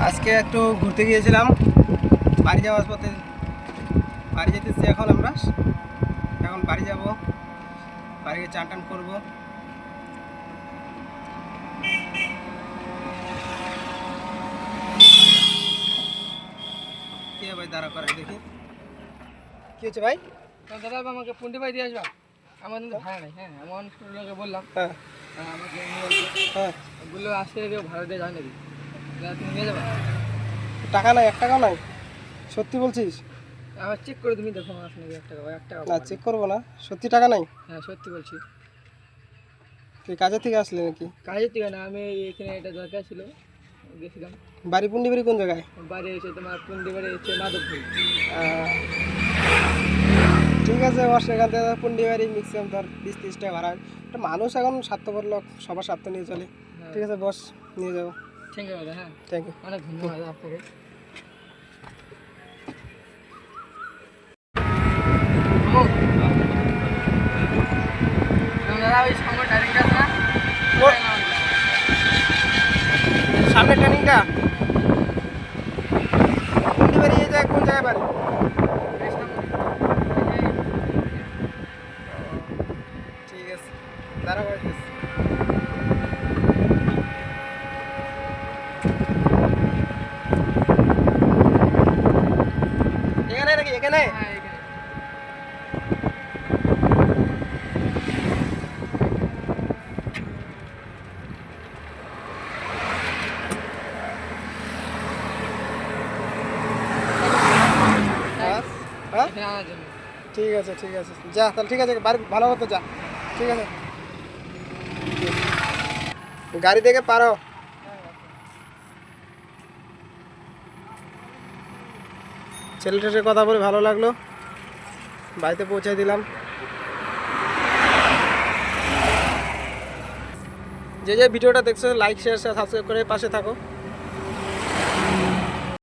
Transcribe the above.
আজকে একটু ঘুরতে গিয়েছিলাম, বাড়ি যাওয়ার পথে বাড়ি যেতেছি। এখন বাড়ি যাব, বাড়ি গিয়ে চান টান করবো। কি ভাই দাঁড়া করে দেখি কি হচ্ছে ভাই। দাদা আমাকে পুন্ডি ভাই দিয়ে আসবা, আমার কিন্তু ভাড়া নেই। হ্যাঁ এমন লোকে বললাম হ্যাঁ আমাকে হ্যাঁ, বললো আজকে কেউ ভাড়া দিয়ে যায় নাকি, তুমি নিয়ে যাবা? টাকা নাই, 1 টাকাও নাই। সত্যি বলছিস? আবার চেক করে তুমি দেখো আমার নাকি 1 টাকা বা 1 টাকা। না চেক করবো না, সত্যি টাকা নাই? হ্যাঁ সত্যি বলছি। তুই কাজের থেকে আসলি নাকি? কাজের থেকে না, আমি এখানে একটা দরকার ছিল, গেছিলাম। বাড়ি পুন্ডি বাড়ি কোন জায়গায়? বাড়ি এসে তোমার পুন্ডি বাড়ি এসে মাধবপুর। ঠিক আছে, বস। এখান থেকে পুন্ডি বাড়ি ম্যাক্সিমাম ধর 20-30 টাকা ভাড়া। একটা মানুষ এখন স্বার্থপর লোক, সবার স্বার্থ নিয়ে চলে। ঠিক আছে বস, নিয়ে যাবো। থ্যাংক ইউ দাদা। হ্যাঁ থ্যাংক ইউ। অনেক ধন্যবাদ আপনাকে। দাদা ওই সামনে ডাইরেক্ট আছে না, সামনে ট্রেনিংটা পুন্ডি বাড়ি যায় কোন জায়গায় বাড়ি? ঠিক আছে, দাঁড়া বাড়িতেছি। এখানে নাকি? এখানে? হ্যাঁ এখানে। হ্যাঁ? এখানে আনার জন্য। ঠিক আছে ঠিক আছে, যা তাহলে। ঠিক আছে, বাড়ি ভালো মতো যা। ঠিক আছে, গাড়ি থেকে পারো। ছেলেটার সাথে কথা বলে ভালো লাগলো, বাড়িতে পৌঁছে দিলাম। যে ভিডিওটা দেখছো লাইক শেয়ার সাবস্ক্রাইব করে পাশে থাকো।